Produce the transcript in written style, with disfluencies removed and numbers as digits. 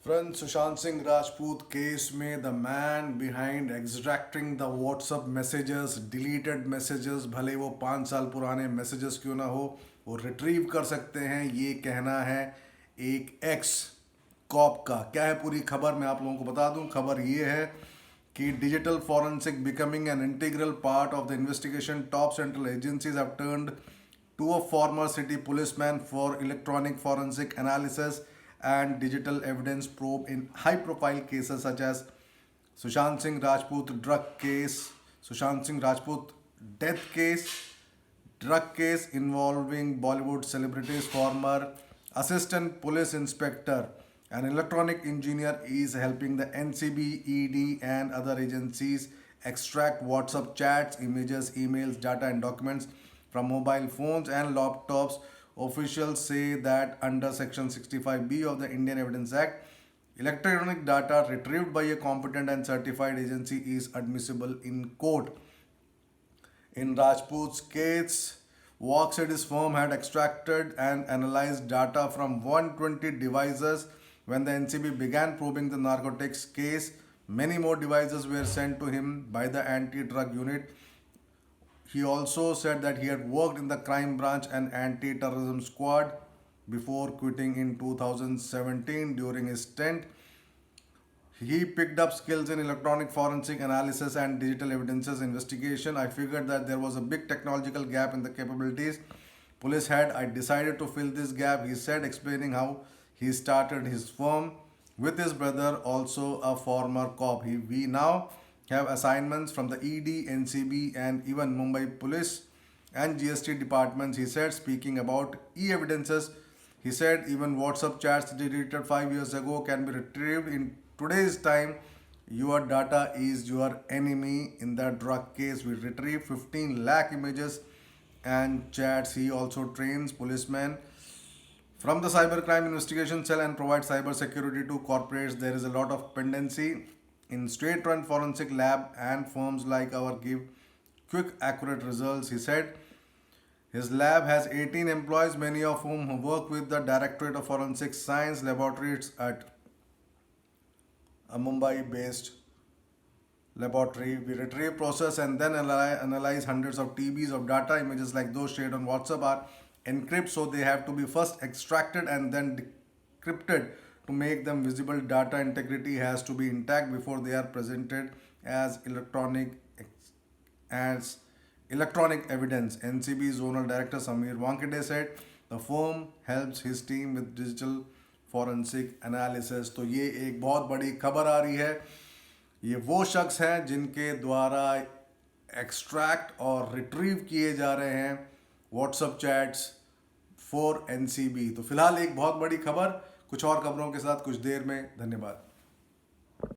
Friend, Sushant Singh Rajput case में the man behind extracting the WhatsApp messages, deleted messages, भले वो 5 साल पुराने messages क्यों ना हो, वो retrieve कर सकते हैं, ये कहना है एक एक्स कॉप का। क्या है पूरी खबर, मैं आप लोगों को बता दूं। खबर ये है कि digital forensic becoming an integral part of the investigation, top central agencies have turned to a former city policeman for electronic forensic analysis and digital evidence probe in high profile cases such as Sushant Singh Rajput drug case, Sushant Singh Rajput death case, drug case involving Bollywood celebrities. Former assistant police inspector and electronic engineer is helping the NCB, ED and other agencies extract WhatsApp chats, images, emails, data and documents from mobile phones and laptops. Officials say that under Section 65B of the Indian Evidence Act, electronic data retrieved by a competent and certified agency is admissible in court. In Rajput's case, Walk said his firm had extracted and analyzed data from 120 devices when the NCB began probing the narcotics case. Many more devices were sent to him by the anti-drug unit. He also said that he had worked in the crime branch and anti-terrorism squad before quitting in 2017. During his stint, he picked up skills in electronic forensic analysis and digital evidences investigation. I figured that there was a big technological gap in the capabilities police had. I decided to fill this gap, he said, explaining how he started his firm with his brother, also a former cop. We now have assignments from the ED, NCB, and even Mumbai police and GST departments, he said. Speaking about e-evidences, he said even WhatsApp chats deleted 5 years ago can be retrieved in today's time. Your data is your enemy. In the drug case, we retrieved 15 lakh images and chats. He also trains policemen from the cybercrime investigation cell and provides cyber security to corporates. There is a lot of pendency in state-run forensic lab, and firms like our give quick, accurate results, he said. His lab has 18 employees, many of whom work with the Directorate of Forensic Science laboratories at a Mumbai-based laboratory. We retrieve, process, and then analyze hundreds of TBs of data. Images like those shared on WhatsApp are encrypted, so they have to be first extracted and then decrypted to make them visible. Data integrity has to be intact before they are presented as electronic evidence. NCB Zonal Director Samir Wankade said the firm helps his team with digital forensic analysis. तो ये एक बहुत बड़ी खबर आ रही है। ये वो शख्स हैं जिनके द्वारा एक्सट्रैक्ट और रिट्रीव किए जा रहे हैं व्हाट्सएप चैट्स फॉर एनसीबी। तो फिलहाल एक बहुत बड़ी खबर, कुछ और खबरों के साथ कुछ देर में। धन्यवाद।